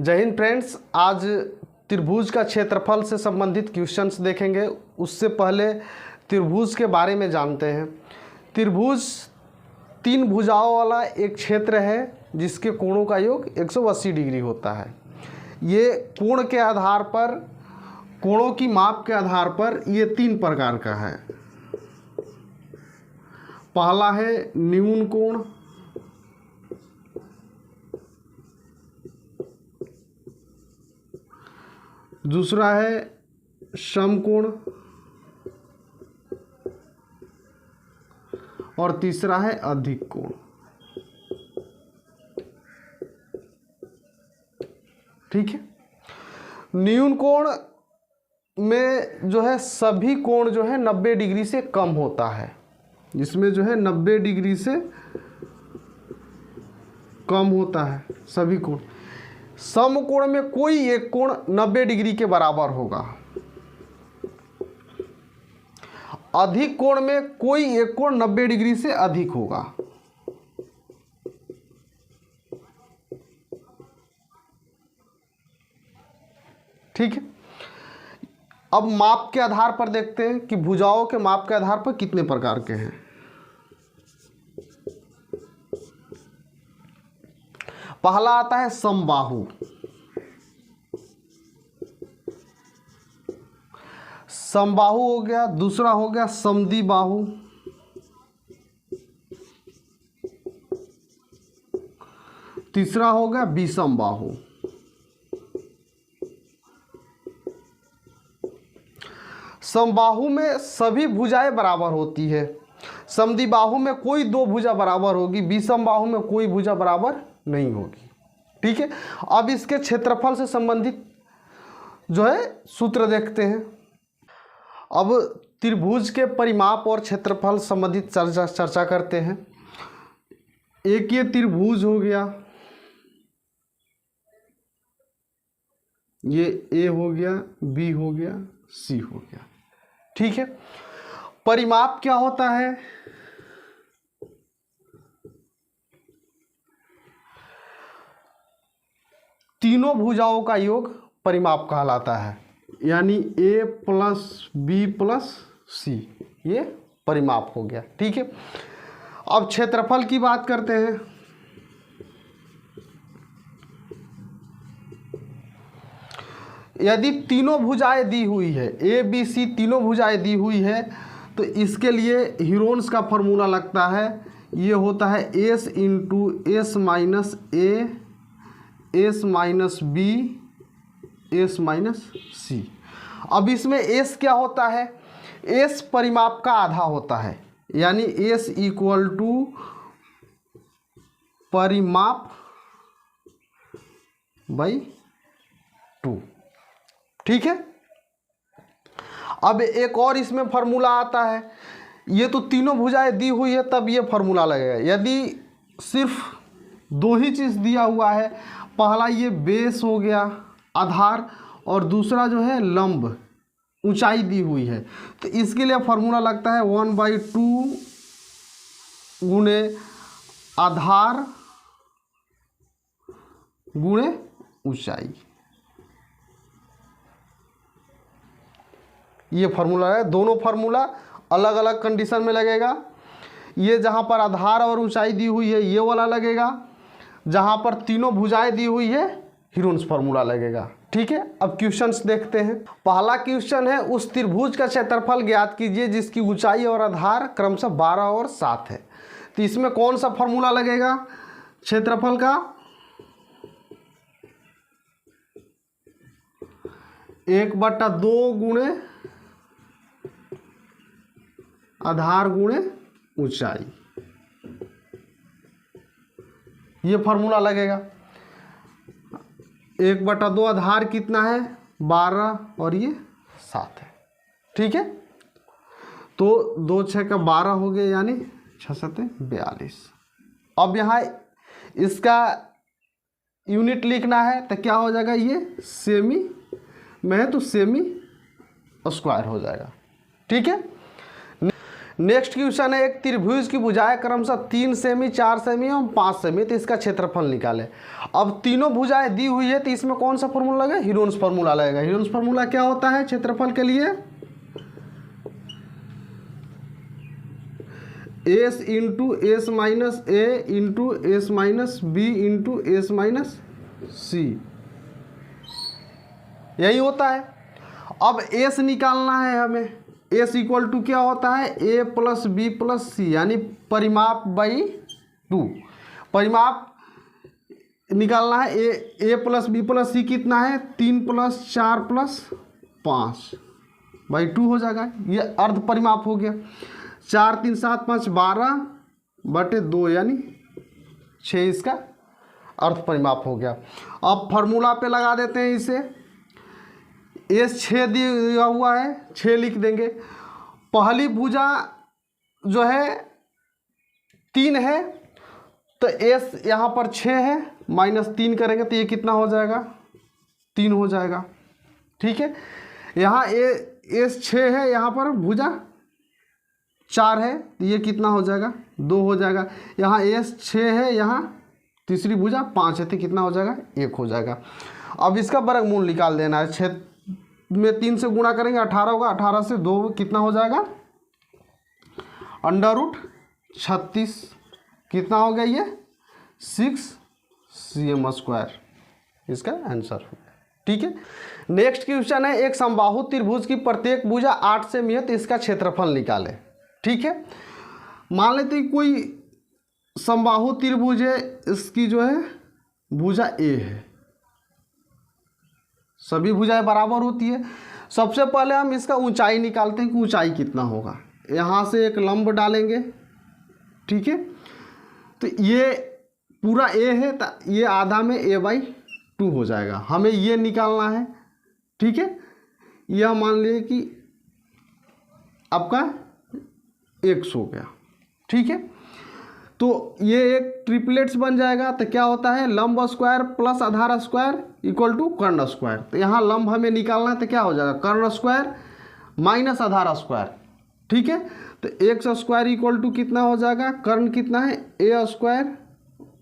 जय हिंद फ्रेंड्स। आज त्रिभुज का क्षेत्रफल से संबंधित क्वेश्चंस देखेंगे। उससे पहले त्रिभुज के बारे में जानते हैं। त्रिभुज तीन भुजाओं वाला एक क्षेत्र है जिसके कोणों का योग 180 डिग्री होता है। ये कोण के आधार पर, कोणों की माप के आधार पर ये तीन प्रकार का है। पहला है न्यून कोण, दूसरा है समकोण और तीसरा है अधिक कोण। ठीक है। न्यून कोण में जो है सभी कोण जो है 90 डिग्री से कम होता है। इसमें जो है 90 डिग्री से कम होता है सभी कोण। समकोण में कोई एक कोण 90 डिग्री के बराबर होगा। अधिक कोण में कोई एक कोण 90 डिग्री से अधिक होगा। ठीक है। अब माप के आधार पर देखते हैं कि भुजाओं के माप के आधार पर कितने प्रकार के हैं। पहला आता है समबाहु। समबाहु हो गया, दूसरा हो गया समद्विबाहु, तीसरा हो गया विषमबाहु। समबाहु में सभी भुजाएं बराबर होती है। समद्विबाहु में कोई दो भुजा बराबर होगी, विषमबाहु में कोई भुजा बराबर नहीं होगी। ठीक है। अब इसके क्षेत्रफल से संबंधित जो है सूत्र देखते हैं। अब त्रिभुज के परिमाप और क्षेत्रफल संबंधित चर्चा करते हैं। एक ये त्रिभुज हो गया, ये ए हो गया, बी हो गया, सी हो गया। ठीक है। परिमाप क्या होता है? तीनों भुजाओं का योग परिमाप कहलाता है। यानी ए प्लस बी प्लस सी, ये परिमाप हो गया। ठीक है। अब क्षेत्रफल की बात करते हैं। यदि तीनों भुजाएं दी हुई है, ए बी सी तीनों भुजाएं दी हुई है, तो इसके लिए हीरोन्स का फॉर्मूला लगता है। ये होता है S into S minus A, S minus B, S minus C. अब इसमें एस क्या होता है? एस परिमाप का आधा होता है। यानी एस इक्वल टू परिमाप बाई 2। ठीक है। अब एक और इसमें फॉर्मूला आता है। ये तो तीनों भुजाएं दी हुई है तब ये फॉर्मूला लगेगा। यदि सिर्फ दो ही चीज़ दिया हुआ है, पहला ये बेस हो गया आधार और दूसरा जो है लंब ऊंचाई दी हुई है, तो इसके लिए फॉर्मूला लगता है 1/2 गुणे आधार गुणे ऊंचाई। ये फार्मूला है। दोनों फार्मूला अलग अलग कंडीशन में लगेगा। ये जहाँ पर आधार और ऊंचाई दी हुई है ये वाला लगेगा, जहाँ पर तीनों भुजाएं दी हुई है हीरोन्स फार्मूला लगेगा। ठीक है। अब क्वेश्चंस देखते हैं। पहला क्वेश्चन है, उस त्रिभुज का क्षेत्रफल ज्ञात कीजिए जिसकी ऊंचाई और आधार क्रमशः 12 और 7 है। तो इसमें कौन सा फार्मूला लगेगा क्षेत्रफल का? 1/2 गुणे आधार गुणे ऊंचाई, ये फार्मूला लगेगा। 1/2 आधार कितना है? 12 और ये 7 है। ठीक है। तो 2 6 का 12 हो गया, यानी 6 7 42। अब यहाँ इसका यूनिट लिखना है तो क्या हो जाएगा? ये सेमी में है तो सेमी स्क्वायर हो जाएगा। ठीक है। नेक्स्ट क्वेश्चन है, एक त्रिभुज की भुजाएं क्रमशः 3 सेमी, 4 सेमी एवं 5 सेमी, तो इसका क्षेत्रफल निकाले। अब तीनों भुजाएं दी हुई है तो इसमें कौन सा फॉर्मूला लगेगा? हीरोन्स फार्मूला लगेगा। हीरोन्स फार्मूला क्या होता है क्षेत्रफल के लिए? S into S minus A into S minus B into S minus C, यही होता है। अब एस निकालना है हमें। एस इक्वल टू क्या होता है? ए प्लस बी प्लस सी, यानी परिमाप बाई 2। परिमाप निकालना है। ए प्लस बी प्लस सी कितना है? 3 प्लस 4 प्लस 5 बाई 2 हो जाएगा। ये अर्ध परिमाप हो गया। 4 3 7 5 12 बटे 2 यानी 6 इसका अर्ध परिमाप हो गया। अब फार्मूला पे लगा देते हैं इसे। एस 6 दिया हुआ है, 6 लिख देंगे। पहली भुजा जो है 3 है, तो एस यहाँ पर 6 है, माइनस 3 करेंगे तो ये कितना हो जाएगा? 3 हो जाएगा। ठीक है, यहाँ एस 6 है, यहाँ पर भुजा 4 है, तो ये कितना हो जाएगा? 2 हो जाएगा। यहाँ एस 6 है, यहाँ तीसरी भुजा 5 है, तो कितना हो जाएगा? 1 हो जाएगा। अब इसका वर्गमूल निकाल देना है। 6 में 3 से गुणा करेंगे 18 होगा। 18 से 2 कितना हो जाएगा? √36 कितना हो गया? ये 6 cm²। इसका आंसर हो गया। ठीक है, नेक्स्ट क्वेश्चन है, एक समबाहु त्रिभुज की प्रत्येक भुजा 8 सेमी है, तो इसका क्षेत्रफल निकाले। ठीक है, मान लेते हैं कोई समबाहु त्रिभुज है, इसकी जो है भुजा ए है, सभी भुजाएं बराबर होती है। सबसे पहले हम इसका ऊंचाई निकालते हैं कि ऊंचाई कितना होगा। यहाँ से एक लंब डालेंगे। ठीक है, तो ये पूरा ए है, तो ये आधा में a/2 हो जाएगा। हमें ये निकालना है। ठीक है, यह मान लीजिए कि आपका x हो गया। ठीक है, तो ये एक ट्रिपलेट्स बन जाएगा। तो क्या होता है? लंब स्क्वायर प्लस आधार स्क्वायर इक्वल टू कर्ण स्क्वायर। तो यहाँ लंब हमें निकालना है, तो क्या हो जाएगा? कर्ण स्क्वायर माइनस आधार स्क्वायर। ठीक है, तो एक्स स्क्वायर इक्वल टू कितना हो जाएगा? कर्ण कितना है? ए स्क्वायर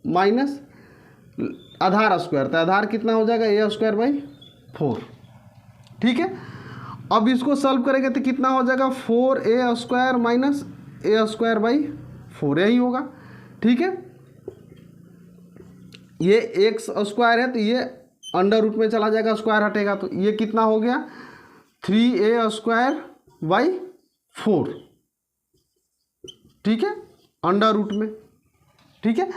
माइनस आधार स्क्वायर, तो आधार कितना हो जाएगा? a²/4। ठीक है, अब इसको सॉल्व करेंगे तो कितना हो जाएगा? 4a² माइनस a²/4, यही होगा। ठीक है, ये x² है, तो ये अंडर रूट में चला जाएगा, स्क्वायर हटेगा, तो ये कितना हो गया? 3a²/4। ठीक है, अंडर रूट में। ठीक है,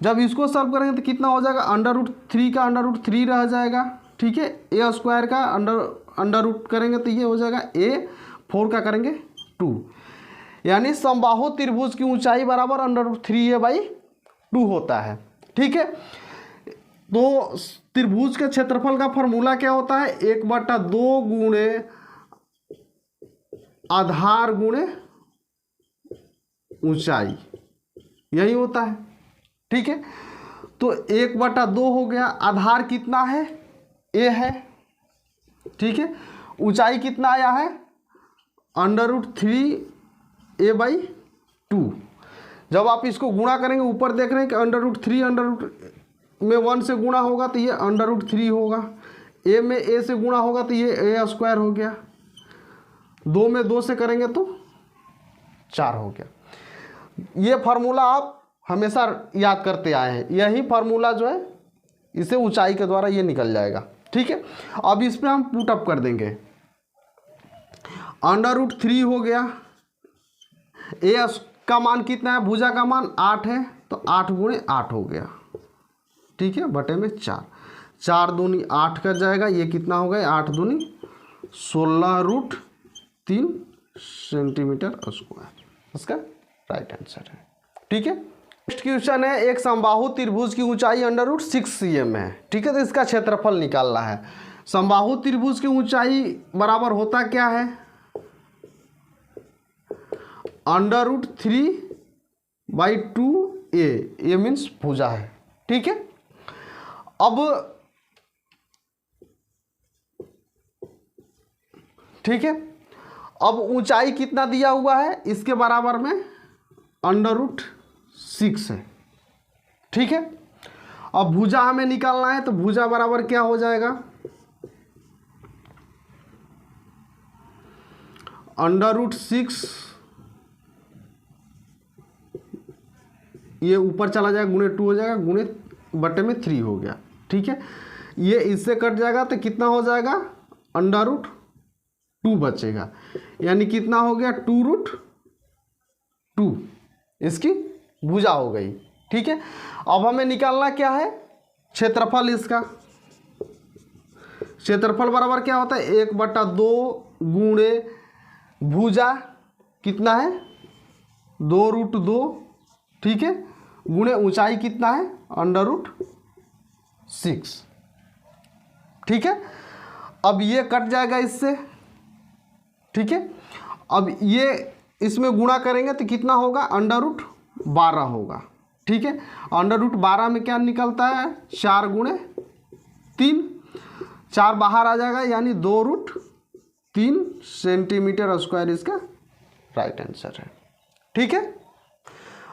जब इसको सॉल्व करेंगे तो कितना हो जाएगा? √3 का √3 रह जाएगा। ठीक है, a² का अंडर रूट करेंगे तो ये हो जाएगा a4 का करेंगे 2, यानी समबाहु त्रिभुज की ऊंचाई बराबर √3a/2 होता है। ठीक है, तो त्रिभुज के क्षेत्रफल का फॉर्मूला क्या होता है? 1/2 गुणे आधार गुणे ऊंचाई, यही होता है। ठीक है, तो 1/2 हो गया। आधार कितना है? a है। ठीक है, ऊंचाई कितना आया है? √3a/2। जब आप इसको गुणा करेंगे, ऊपर देख रहे हैं कि √3 अंडर में 1 से गुणा होगा तो ये √3 होगा। a में a से गुणा होगा तो ये a² हो गया। 2 में 2 से करेंगे तो 4 हो गया। ये फार्मूला आप हमेशा याद करते आए हैं। यही फार्मूला जो है, इसे ऊंचाई के द्वारा ये निकल जाएगा। ठीक है, अब इस पर हम पुट अप कर देंगे। √3 हो गया। ए का मान कितना है? भुजा का मान 8 है, तो 8 गुणे 8 हो गया। ठीक है, बटे में 4, 4 दूनी 8 कर जाएगा। ये कितना हो गया? 8 दूनी 16√3 सेंटीमीटर²। इसका राइट आंसर है। ठीक है, नेक्स्ट क्वेश्चन है, एक समबाहु त्रिभुज की ऊंचाई √6 cm है। ठीक है, तो इसका क्षेत्रफल निकालना है। समबाहु त्रिभुज की ऊंचाई बराबर होता क्या है? √3/2a, ये मीन्स भुजा है। ठीक है, अब ठीक है, अब ऊंचाई कितना दिया हुआ है, इसके बराबर में √6 है। ठीक है, अब भुजा हमें निकालना है, तो भुजा बराबर क्या हो जाएगा, √6, ये ऊपर चला जाएगा, गुणे 2 हो जाएगा, गुणे बटे में 3 हो गया। ठीक है, ये इससे कट जाएगा तो कितना हो जाएगा, √2 बचेगा, यानी कितना हो गया, 2√2 इसकी भुजा हो गई। ठीक है, अब हमें निकालना क्या है, क्षेत्रफल। इसका क्षेत्रफल बराबर क्या होता है, 1/2 गुणे भुजा कितना है, 2√2। ठीक है, गुणे ऊंचाई कितना है, √6। ठीक है, अब ये कट जाएगा इससे। ठीक है, अब ये इसमें गुणा करेंगे तो कितना होगा, √12 होगा। ठीक है, √12 में क्या निकलता है, 4 गुणे 3, 4 बाहर आ जाएगा, यानी 2√3 सेंटीमीटर स्क्वायर इसका राइट आंसर है। ठीक है,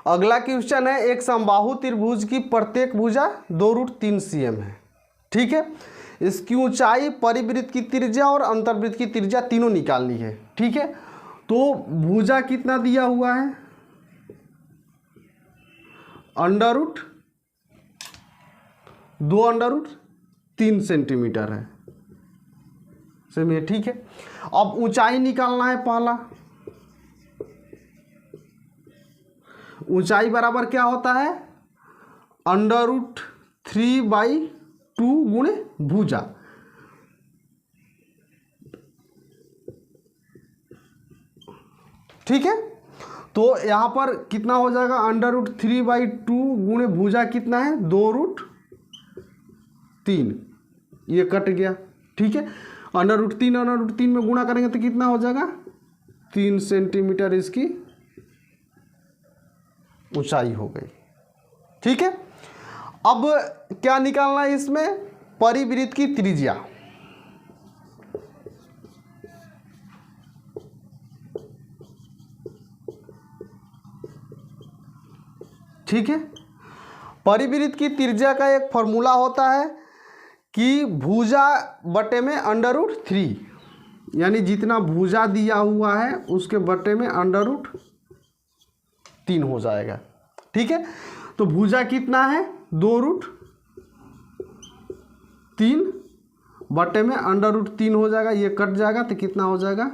अगला क्वेश्चन है, एक समबाहु त्रिभुज की प्रत्येक भुजा 2√3 cm है। ठीक है, इसकी ऊंचाई, परिवृत्त की त्रिज्या और अंतर्वृत्त की त्रिज्या तीनों निकालनी है। ठीक है, तो भुजा कितना दिया हुआ है, √2√3 सेंटीमीटर है। समझिए। ठीक है, अब ऊंचाई निकालना है। पहला ऊंचाई बराबर क्या होता है, √3/2 गुणे भुजा। ठीक है, तो यहाँ पर कितना हो जाएगा, √3/2 गुणे भुजा कितना है, 2√3, ये कट गया। ठीक है, √3 में गुणा करेंगे तो कितना हो जाएगा, 3 सेंटीमीटर इसकी ऊंचाई हो गई। ठीक है, अब क्या निकालना है इसमें, परिवृत्त की त्रिज्या। ठीक है, परिवृत्त की त्रिज्या का एक फॉर्मूला होता है कि भुजा बटे में √3, यानी जितना भुजा दिया हुआ है उसके बटे में √3 हो जाएगा। ठीक है, तो भुजा कितना है, 2√3 बटे में √3 हो जाएगा, ये कट जाएगा तो कितना हो जाएगा,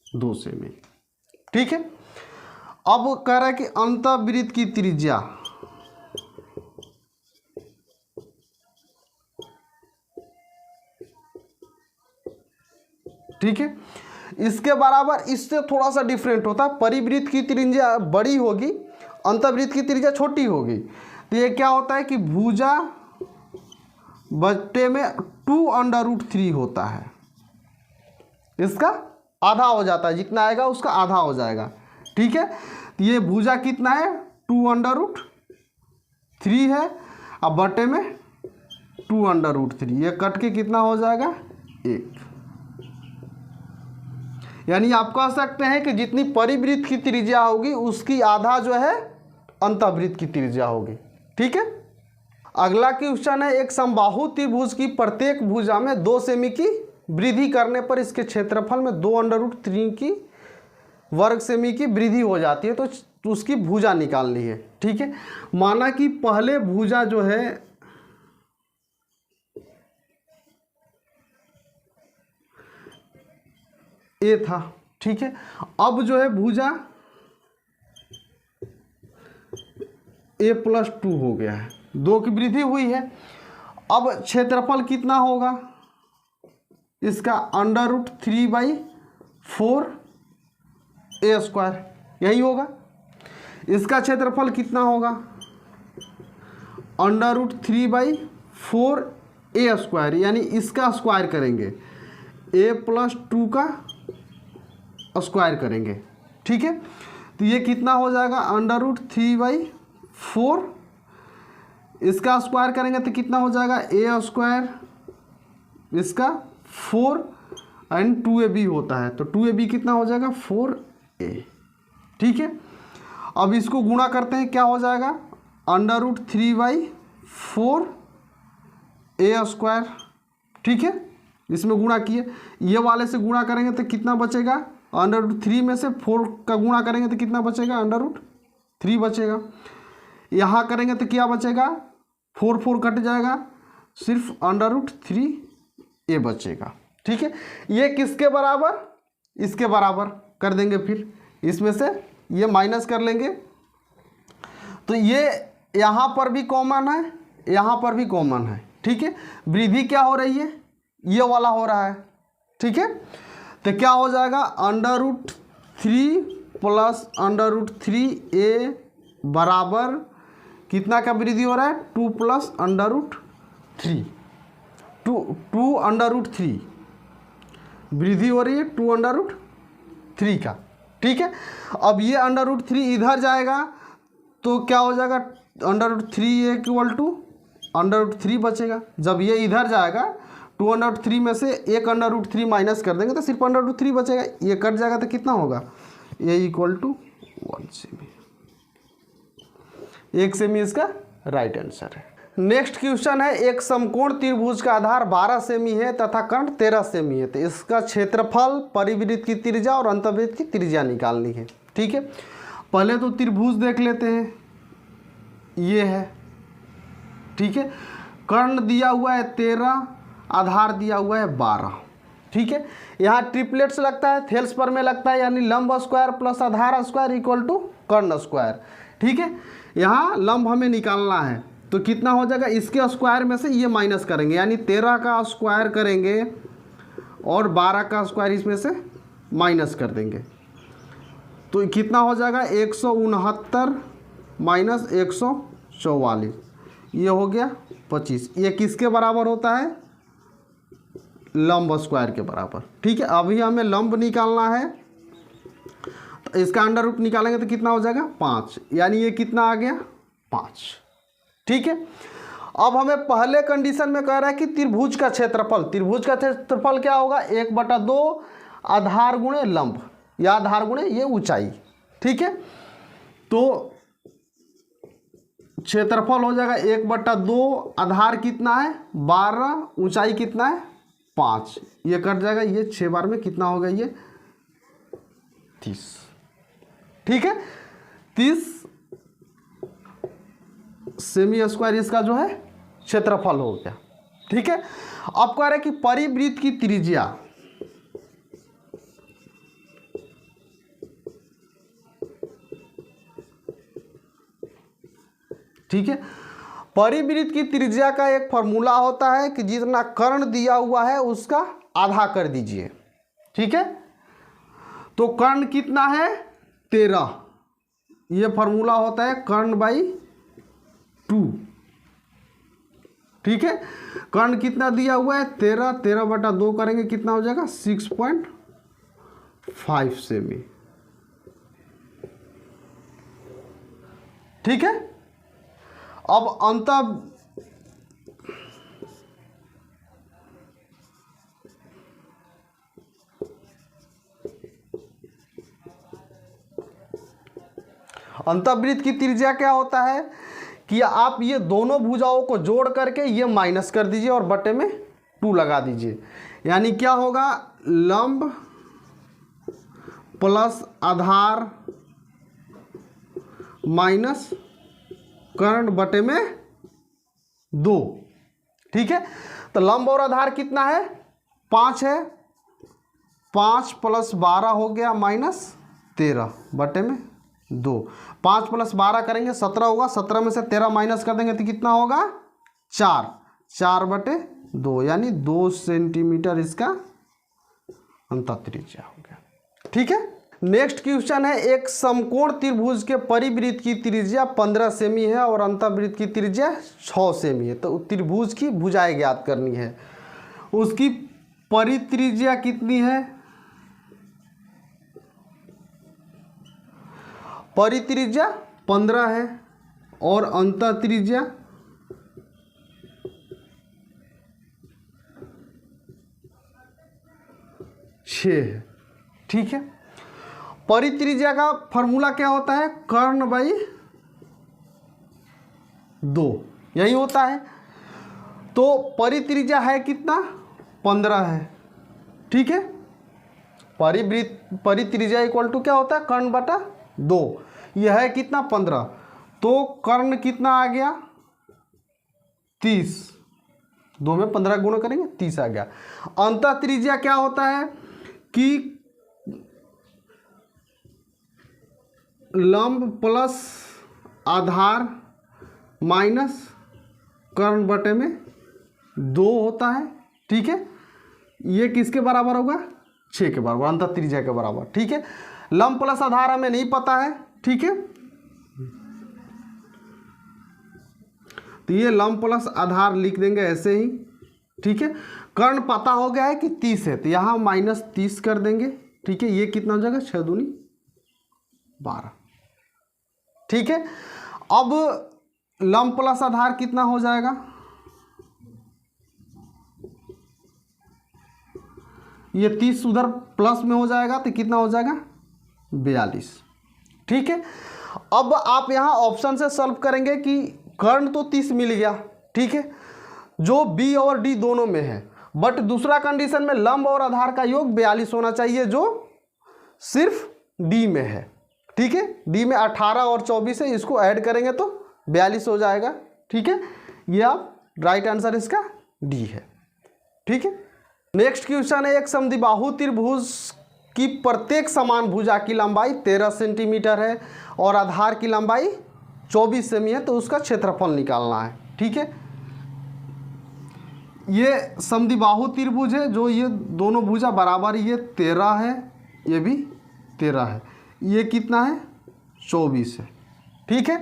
2 सेमी। ठीक है, अब कह रहा है कि अंतर्वृत्त की त्रिज्या। ठीक है, इसके बराबर, इससे थोड़ा सा डिफरेंट होता है, परिवृत्त की त्रिज्या बड़ी होगी, अंतर्वृत्त की त्रिज्या छोटी होगी। तो ये क्या होता है कि भुजा बटे में 2√3 होता है, इसका आधा हो जाता है, जितना आएगा उसका आधा हो जाएगा। ठीक है, तो ये भुजा कितना है, 2√3 है, अब बटे में 2√3, ये कट के कितना हो जाएगा, 1। यानी आप कह सकते हैं कि जितनी परिवृत्त की त्रिज्या होगी उसकी आधा जो है अंतर्वृत्त की त्रिज्या होगी। ठीक है, अगला क्वेश्चन है, एक समबाहु त्रिभुज की प्रत्येक भुजा में 2 सेमी की वृद्धि करने पर इसके क्षेत्रफल में 2√3 की वर्ग सेमी की वृद्धि हो जाती है, तो उसकी भुजा निकालनी है। ठीक है, माना कि पहले भुजा जो है ए था। ठीक है, अब जो है भुजा a+2 हो गया है, 2 की वृद्धि हुई है। अब क्षेत्रफल कितना होगा इसका, √3/4a², यही होगा। इसका क्षेत्रफल कितना होगा, √3/4a², यानी इसका स्क्वायर करेंगे, a+2 का स्क्वायर करेंगे। ठीक है, तो ये कितना हो जाएगा, √3/4, इसका स्क्वायर करेंगे तो कितना हो जाएगा, a², इसका 4 एंड 2AB होता है, तो 2AB कितना हो जाएगा 4A। ठीक है, अब इसको गुणा करते हैं, क्या हो जाएगा √3/4A²। ठीक है, इसमें गुणा किए, ये वाले से गुणा करेंगे तो कितना बचेगा, √3 में से 4 का गुणा करेंगे तो कितना बचेगा, √3 बचेगा। यहाँ करेंगे तो क्या बचेगा, 4 कट जाएगा, सिर्फ √3A बचेगा। ठीक है, ये किसके बराबर, इसके बराबर कर देंगे, फिर इसमें से ये माइनस कर लेंगे, तो ये यहाँ पर भी कॉमन है, यहाँ पर भी कॉमन है। ठीक है, वृद्धि क्या हो रही है, ये वाला हो रहा है। ठीक है, तो क्या हो जाएगा √3 प्लस √3A बराबर कितना का वृद्धि हो रहा है, 2 प्लस √3, 2√3 वृद्धि हो रही है 2√3 का। ठीक है, अब ये √3 इधर जाएगा तो क्या हो जाएगा, √3 = √3 बचेगा। जब ये इधर जाएगा 2√3 में से एक √3 माइनस कर देंगे तो सिर्फ √3 बचेगा, ये कट जाएगा तो कितना होगा, A = 1 सेमी। 1 सेमी इसका राइट आंसर है। नेक्स्ट क्वेश्चन है, एक समकोण त्रिभुज का आधार 12 सेमी है तथा कर्ण 13 सेमी है, तो इसका क्षेत्रफल, परिवृत्त की त्रिज्या और अंतर्वृत्त की त्रिज्या निकालनी है। ठीक है, पहले तो त्रिभुज देख लेते हैं, ये है। ठीक है, कर्ण दिया हुआ है 13, आधार दिया हुआ है 12। ठीक है, यहाँ ट्रिपलेट्स लगता है, थेल्स पर में लगता है, यानी लंब स्क्वायर प्लस आधार स्क्वायर इक्वल टू कर्ण स्क्वायर। ठीक है, यहाँ लंब हमें निकालना है, तो कितना हो जाएगा, इसके स्क्वायर में से ये माइनस करेंगे, यानी 13 का स्क्वायर करेंगे और 12 का स्क्वायर इसमें से माइनस कर देंगे, तो कितना हो जाएगा 169 माइनस 144, ये हो गया 25। ये किसके बराबर होता है, लंब स्क्वायर के बराबर। ठीक है, अभी हमें लंब निकालना है, तो इसका अंडर रूट निकालेंगे तो कितना हो जाएगा 5, यानी ये कितना आ गया 5। ठीक है, अब हमें पहले कंडीशन में कह रहा है कि त्रिभुज का क्षेत्रफल, त्रिभुज का क्षेत्रफल क्या होगा, 1/2 आधार गुणे लंब, या आधार गुणे ये ऊंचाई। ठीक है, तो क्षेत्रफल हो जाएगा 1/2, आधार कितना है 12, ऊंचाई कितना है 5, ये कट जाएगा, ये 6 बार में कितना होगा, ये 30। ठीक है, 30 सेमी स्क्वायर इसका जो है क्षेत्रफल हो गया। ठीक है, अब कह रहे हैं कि परिवृत्त की त्रिज्या, ठीक है, परिवृत्त की त्रिज्या का एक फॉर्मूला होता है कि जितना कर्ण दिया हुआ है उसका आधा कर दीजिए। ठीक है, तो कर्ण कितना है 13, ये फॉर्मूला होता है कर्ण/2। ठीक है, कर्ण कितना दिया हुआ है 13, 13/2 करेंगे कितना हो जाएगा 6.5 सेमी। ठीक है, अब अंतःवृत्त की त्रिज्या क्या होता है कि आप ये दोनों भुजाओं को जोड़ करके ये माइनस कर दीजिए और बटे में 2 लगा दीजिए, यानी क्या होगा लंब प्लस आधार माइनस कर्ण बटे में 2। ठीक है, तो लंब और आधार कितना है 5 है, 5 + 12 हो गया -13 बटे में 2। 5 + 12 करेंगे 17 होगा, 17 में से 13 माइनस कर देंगे तो कितना होगा 4, 4/2, यानी 2 सेंटीमीटर इसका अंतःत्रिज्या हो गया। ठीक है, नेक्स्ट क्वेश्चन है, एक समकोण त्रिभुज के परिवृत्त की त्रिज्या 15 सेमी है और अंतःवृत्त की त्रिज्या 6 सेमी है, तो त्रिभुज की भुजाएं ज्ञात करनी है, उसकी परित्रिज्या कितनी है, परित्रिज्या 15 है और अंतःत्रिज्या 6 6 है। ठीक है, परित्रिज्या का फॉर्मूला क्या होता है, कर्ण बाई 2, यही होता है। तो परित्रिज्या है कितना, 15 है। ठीक है, परित्रिज्या इक्वल टू क्या होता है, कर्ण बटा 2, यह है कितना 15, तो कर्ण कितना आ गया 30, 2 में 15 गुणा करेंगे 30 आ गया। अंतःत्रिज्या क्या होता है कि लंब प्लस आधार माइनस कर्ण बटे में 2 होता है। ठीक है, ये किसके बराबर होगा, 6 के बराबर, अंतःत्रिज्या के बराबर। ठीक है, लंब प्लस आधार हमें नहीं पता है। ठीक है, तो ये लंब प्लस आधार लिख देंगे ऐसे ही। ठीक है, कर्ण पता हो गया है कि 30 है, तो यहाँ -30 कर देंगे। ठीक है, ये कितना हो जाएगा, 6 दूनी 12। ठीक है, अब लंब प्लस आधार कितना हो जाएगा, ये 30 उधर प्लस में हो जाएगा, तो कितना हो जाएगा 42। ठीक है, अब आप यहाँ ऑप्शन से सॉल्व करेंगे कि कर्ण तो 30 मिल गया। ठीक है, जो बी और डी दोनों में है, बट दूसरा कंडीशन में लंब और आधार का योग 42 होना चाहिए, जो सिर्फ डी में है। ठीक है, डी में 18 और 24 है, इसको ऐड करेंगे तो 42 हो जाएगा। ठीक है, ये आप राइट आंसर इसका डी है। ठीक है, नेक्स्ट क्वेश्चन है, एक समद्विबाहु त्रिभुज की प्रत्येक समान भुजा की लंबाई 13 सेंटीमीटर है और आधार की लंबाई 24 सेमी है, तो उसका क्षेत्रफल निकालना है। ठीक है, ये समद्विबाहु त्रिभुज है, जो ये दोनों भुजा बराबर, ये 13 है, ये भी 13 है, ये कितना है 24 है। ठीक है,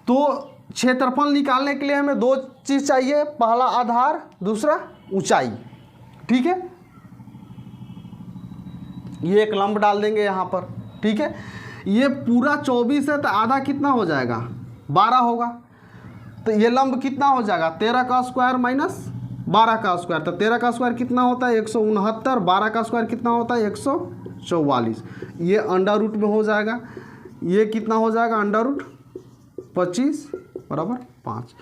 तो क्षेत्रफल निकालने के लिए हमें 2 चीज़ चाहिए, पहला आधार, दूसरा ऊंचाई। ठीक है, ये एक लंब डाल देंगे यहाँ पर। ठीक है, ये पूरा 24 है, तो आधा कितना हो जाएगा 12 होगा, तो ये लंब कितना हो जाएगा 13 का स्क्वायर माइनस 12 का स्क्वायर, तो 13 का स्क्वायर कितना होता है 169, 12 का स्क्वायर कितना होता है 144, ये अंडर रूट में हो जाएगा, ये कितना हो जाएगा अंडर रूट 25 बराबर 5,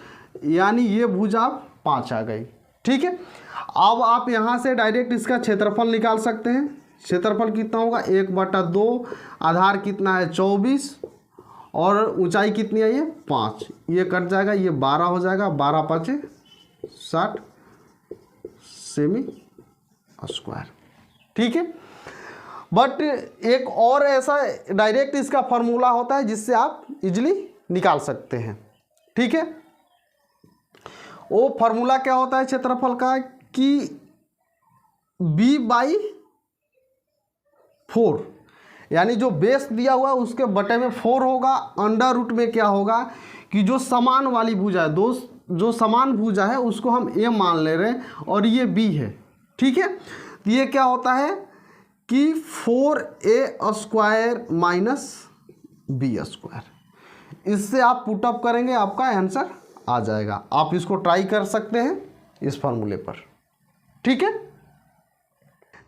यानी ये भुजा 5 आ गई। ठीक है, अब आप यहाँ से डायरेक्ट इसका क्षेत्रफल निकाल सकते हैं। क्षेत्रफल कितना होगा 1/2, आधार कितना है 24 और ऊंचाई कितनी है ये 5, ये कट जाएगा, ये 12 हो जाएगा, 12 5 60 सेमी स्क्वायर। ठीक है, बट एक और ऐसा डायरेक्ट इसका फॉर्मूला होता है जिससे आप इजीली निकाल सकते हैं। ठीक है, वो फॉर्मूला क्या होता है क्षेत्रफल का कि b/4, यानी जो बेस दिया हुआ है उसके बटे में 4 होगा, अंडर रूट में क्या होगा कि जो समान वाली भुजा है, जो समान भुजा है उसको हम a मान ले रहे हैं और ये b है। ठीक है, तो ये क्या होता है कि 4a square minus b square, इससे आप पुटअप करेंगे आपका आंसर आ जाएगा। आप इसको ट्राई कर सकते हैं इस फार्मूले पर। ठीक है,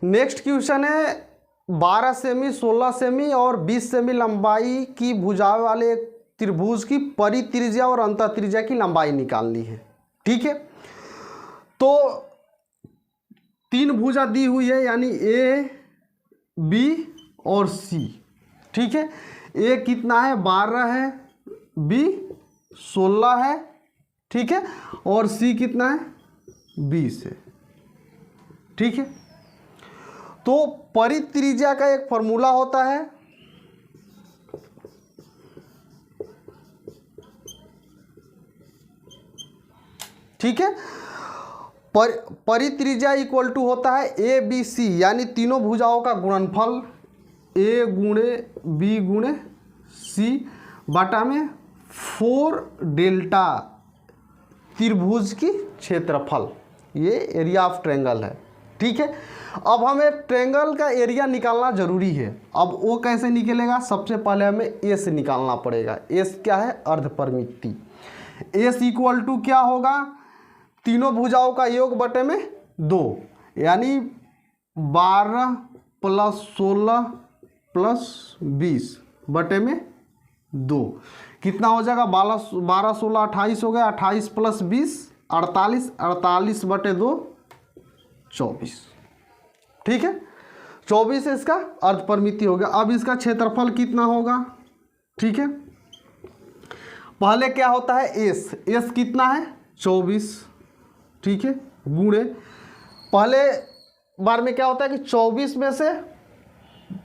नेक्स्ट क्वेश्चन है 12 सेमी, 16 सेमी और 20 सेमी लंबाई की भुजाएं वाले एक त्रिभुज की परित्रिज्या और अंतःत्रिज्या की लंबाई निकालनी है। ठीक है, तो 3 भुजा दी हुई है, यानी ए बी और सी। ठीक है, ए कितना है 12 है, बी 16 है। ठीक है, और सी कितना है 20 है। ठीक है, तो परित्रिज्या का एक फॉर्मूला होता है, ठीक है, परित्रिज्या इक्वल टू होता है ए बी सी, यानी तीनों भुजाओं का गुणनफल ए गुणे बी गुणे सी बटा में 4 डेल्टा त्रिभुज की क्षेत्रफल, ये एरिया ऑफ ट्रायंगल है। ठीक है, अब हमें ट्रायंगल का एरिया निकालना जरूरी है। अब वो कैसे निकलेगा, सबसे पहले हमें ए से निकालना पड़ेगा। एस क्या है, अर्ध परिमिति। एस इक्वल टू क्या होगा, तीनों भुजाओं का योग बटे में 2, यानी 12 + 16 + 20 बटे में 2 कितना हो जाएगा? 12 16 28 हो गया, 28 + 20 48, 48 बटे 2 24। ठीक है, 24 इसका अर्ध परिमिति हो गया। अब इसका क्षेत्रफल कितना होगा? ठीक है, पहले क्या होता है? एस कितना है? 24। ठीक है, गुणे पहले बार में क्या होता है कि 24 में से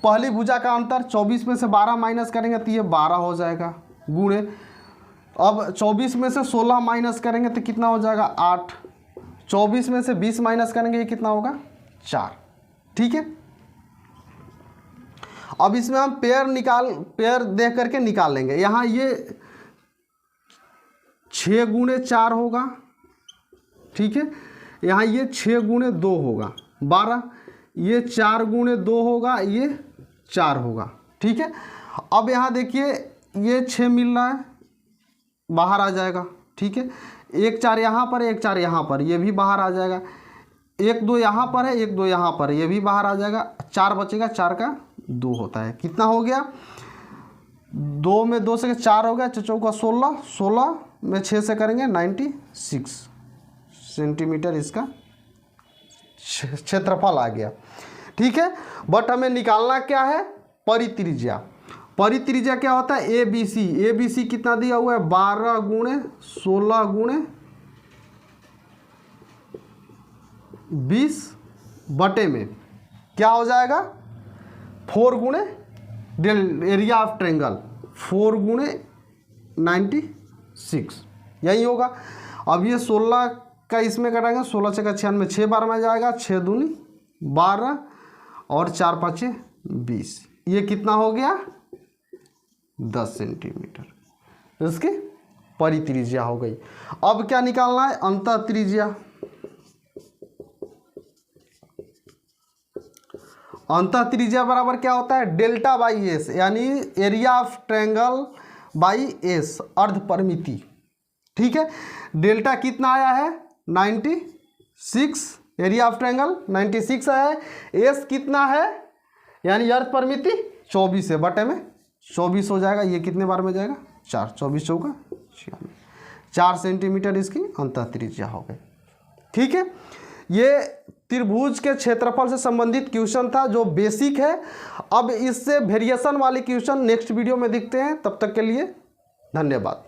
पहली भुजा का अंतर 24 में से 12 माइनस करेंगे तो ये 12 हो जाएगा, गुणे अब 24 में से 16 माइनस करेंगे तो कितना हो जाएगा? 8। 24 में से 20 माइनस करेंगे, ये कितना होगा? 4। ठीक है, अब इसमें हम पेयर देख करके निकाल लेंगे। यहाँ ये 6 × 4 होगा। ठीक है, यहाँ ये 6 × 2 होगा 12, ये 4 × 2 होगा, ये 4 होगा। ठीक है, अब यहाँ देखिए ये 6 मिल रहा है, बाहर आ जाएगा। ठीक है, 1 4 यहाँ पर, 1 4 यहाँ पर, ये भी बाहर आ जाएगा। 1 2 यहाँ पर है, 1 2 यहाँ पर, ये भी बाहर आ जाएगा। 4 बचेगा, 4 का 2 होता है। कितना हो गया? 2 में 2 से 4 हो गया, 4 चौका 16, 16 में 6 से करेंगे 96 सेंटीमीटर इसका क्षेत्रफल आ गया। ठीक है, बट हमें निकालना क्या है? परित्रिज्या। परित्रिज्या क्या होता है? ए बी सी कितना दिया हुआ है? 12 × 16 × 20 बटे में क्या हो जाएगा? 4 × एरिया ऑफ ट्रायंगल, 4 × 96, यही होगा। अब ये 16 का इसमें कटाएंगे, 16 × 96, 6 बार में जाएगा, 6 दूनी 12 और 4 5 20, ये कितना हो गया? 10 सेंटीमीटर इसकी परित्रिज्या हो गई। अब क्या निकालना है? अंतः त्रिज्या। अंतः त्रिज्या बराबर क्या होता है? δ/s, यानी area of triangle by S, अर्ध परिमिति। ठीक है, डेल्टा कितना आया है? 96, एरिया ऑफ ट्रायंगल 96 है। एस कितना है यानी अर्ध परिमिति? 24 है, बटे में 24 हो जाएगा। ये कितने बार में जाएगा? 4, 24 चौका 96, 4 सेंटीमीटर इसकी अंतः त्रिज्या हो गई। ठीक है, ये त्रिभुज के क्षेत्रफल से संबंधित क्वेश्चन था जो बेसिक है। अब इससे वेरिएशन वाले क्वेश्चन नेक्स्ट वीडियो में दिखते हैं। तब तक के लिए धन्यवाद।